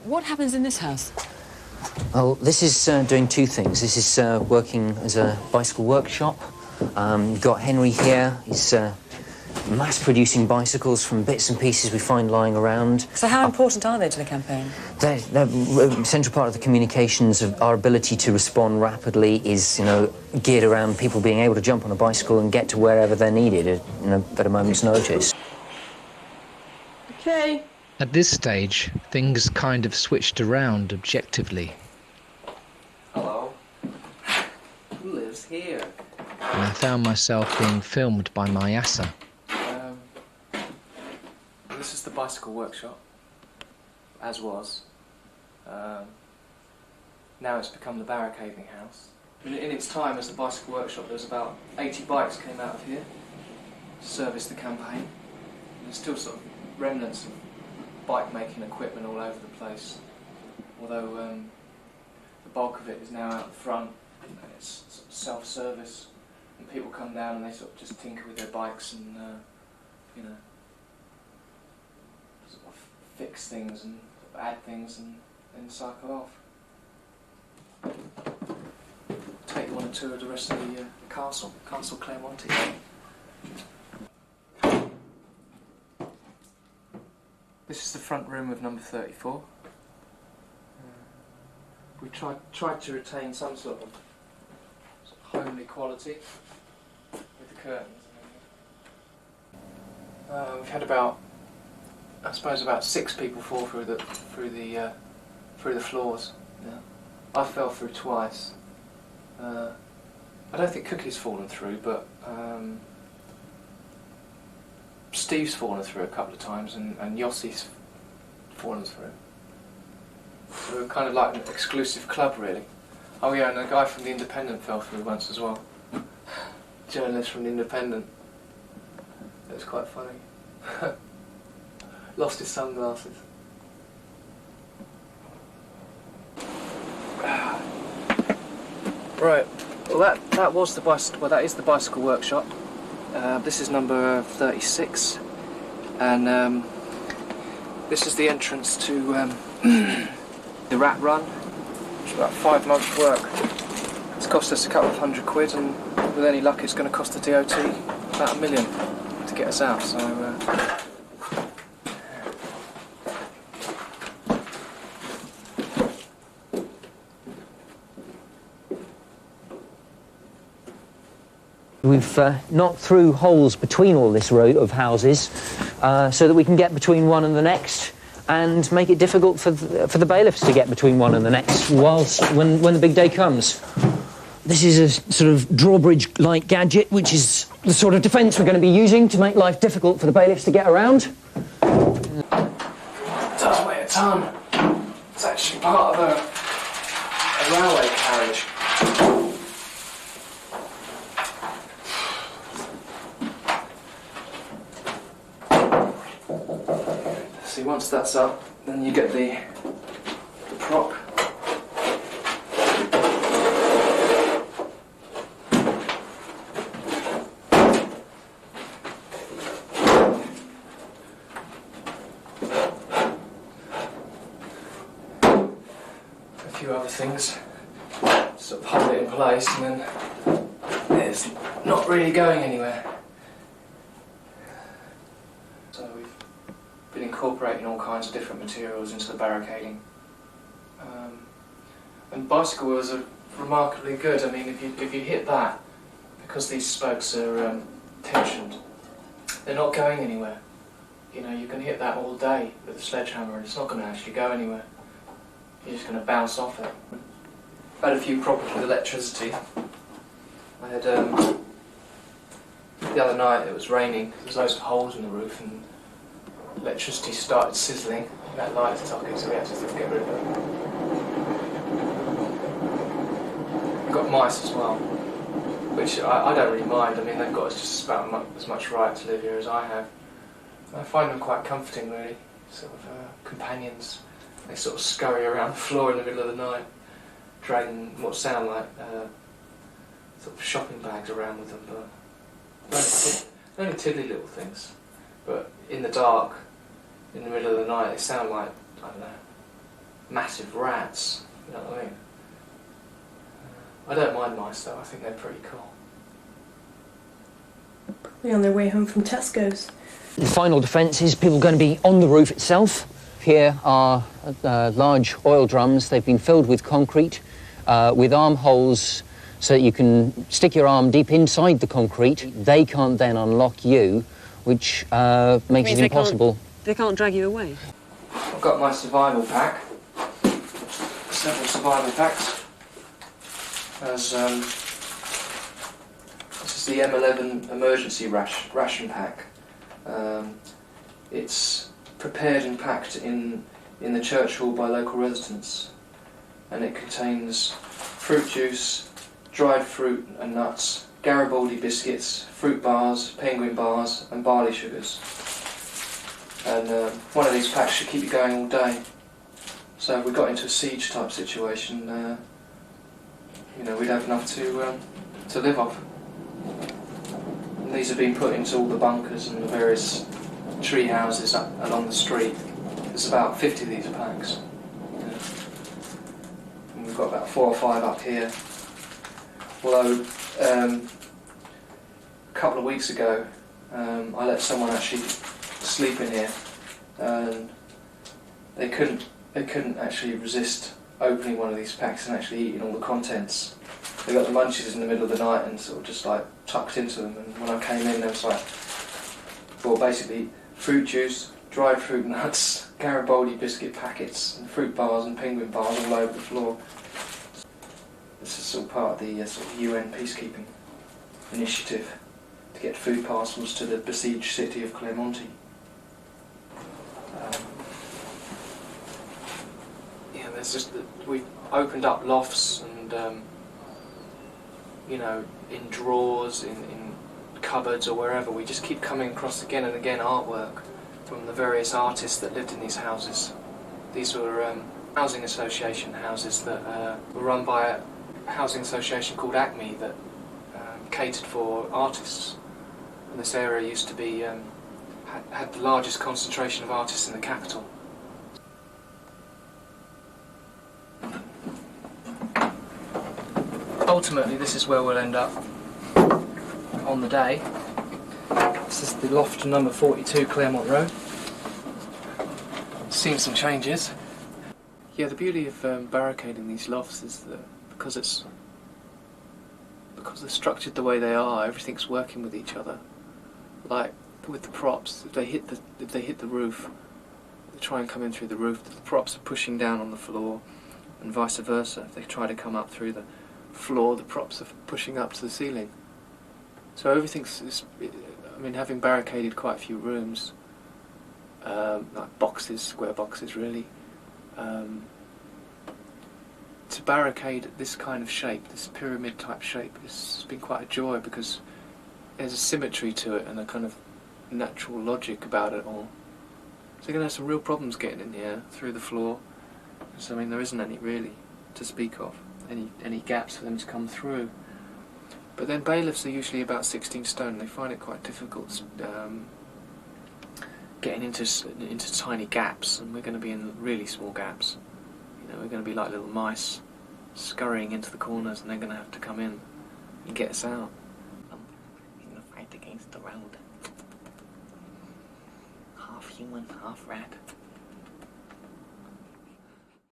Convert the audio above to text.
What happens in this house? Well, this is doing two things. This is working as a bicycle workshop. You've got Henry here. He's mass-producing bicycles from bits and pieces we find lying around. So how important are they to the campaign? They're a central part of the communications of our ability to respond rapidly is, you know, geared around people being able to jump on a bicycle and get to wherever they're needed at a moment's notice. Okay. At this stage, things kind of switched around objectively. Hello. Who lives here? And I found myself being filmed by my Asa. This is the bicycle workshop, as was. Now it's become the barricading house. In its time as the bicycle workshop, there was about 80 bikes came out of here to service the campaign. And there's still sort of remnants of bike-making equipment all over the place, although the bulk of it is now out the front, and it's sort of self-service, and people come down and they sort of just tinker with their bikes and, you know, sort of fix things and sort of add things and then cycle off. Take you on a tour of the rest of the castle, Castle Claremont. This is the front room of number 34. We tried to retain some sort of homely quality with the curtains. We've had about, I suppose, about 6 people fall through the floors. Yeah. I fell through twice. I don't think Cookie's fallen through, but Steve's fallen through a couple of times, and Yossi's fallen through. So we're kind of like an exclusive club, really. Oh yeah, and a guy from The Independent fell through once as well. Journalist from The Independent. It was quite funny. Lost his sunglasses. Right. Well, that was the bicycle. Well, that is the bicycle workshop. This is number 36, and this is the entrance to the Rat Run. It's about 5 months' work. It's cost us a couple of £100, and with any luck, it's going to cost the DOT about £1 million to get us out. So. We've knocked through holes between all this row of houses so that we can get between one and the next and make it difficult for the bailiffs to get between one and the next when the big day comes. This is a sort of drawbridge-like gadget, which is the sort of defence we're going to be using to make life difficult for the bailiffs to get around. It does weigh a ton. It's actually part of a railway carriage. See, once that's up, then you get the prop. A few other things, sort of hold it in place, and then it's not really going anywhere. So we've been incorporating all kinds of different materials into the barricading. And bicycle wheels are remarkably good. I mean, if you hit that, because these spokes are tensioned, they're not going anywhere. You know, you can hit that all day with a sledgehammer and it's not going to actually go anywhere. You're just going to bounce off it. I had a few problems with electricity. I had, the other night it was raining, there was loads of holes in the roof and electricity started sizzling. That light's talking, so we had to sort of get rid of it. We've got mice as well, which I don't really mind. I mean, they've got just about as much right to live here as I have. And I find them quite comforting, really, sort of companions. They sort of scurry around the floor in the middle of the night, dragging what sound like sort of shopping bags around with them, but only tiddly little things. But in the dark, in the middle of the night, they sound like, I don't know, massive rats. You know what I mean? I don't mind mice though. I think they're pretty cool. Probably on their way home from Tesco's. The final defence is people going to be on the roof itself. Here are large oil drums. They've been filled with concrete with armholes so that you can stick your arm deep inside the concrete. They can't then unlock you, which makes it impossible. They can't drag you away? I've got my survival pack. Several survival packs. There's, this is the M11 emergency ration pack. It's prepared and packed in the church hall by local residents, and it contains fruit juice, dried fruit and nuts, Garibaldi biscuits, fruit bars, penguin bars and barley sugars. And one of these packs should keep you going all day. So if we got into a siege type situation, you know, we'd have enough to live off. And these have been put into all the bunkers and the various tree houses up along the street. There's about 50 of these packs. You know. And we've got about 4 or 5 up here. Although a couple of weeks ago, I let someone actually sleep in here, and they couldn't actually resist opening one of these packs and actually eating all the contents. They got the munchies in the middle of the night and sort of just like tucked into them, and when I came in there was like, well, basically fruit juice, dried fruit nuts, Garibaldi biscuit packets and fruit bars and penguin bars all over the floor. This is all part of the sort of UN peacekeeping initiative to get food parcels to the besieged city of Claremont. Yeah, there's just we've opened up lofts and you know, in drawers, in cupboards or wherever, we just keep coming across again and again artwork from the various artists that lived in these houses. These were housing association houses that were run by a housing association called Acme that catered for artists. And this area used to be had the largest concentration of artists in the capital. Ultimately, this is where we'll end up on the day. This is the loft number 42, Claremont Road. Seen some changes. Yeah, the beauty of barricading these lofts is that because they're structured the way they are, everything's working with each other. Like with the props, if they hit the roof, they try and come in through the roof, the props are pushing down on the floor, and vice versa. If they try to come up through the floor, the props are pushing up to the ceiling. So everything's, I mean, having barricaded quite a few rooms, like boxes, square boxes really, to barricade this kind of shape, this pyramid type shape, has been quite a joy because there's a symmetry to it and a kind of natural logic about it all. So you're going to have some real problems getting in here through the floor. So I mean, there isn't any really to speak of, any gaps for them to come through. But then bailiffs are usually about 16 stone. They find it quite difficult getting into tiny gaps, and we're going to be in really small gaps. You know, we're going to be like little mice scurrying into the corners, and they're going to have to come in and get us out. In the fight against the road. Half human, half rat.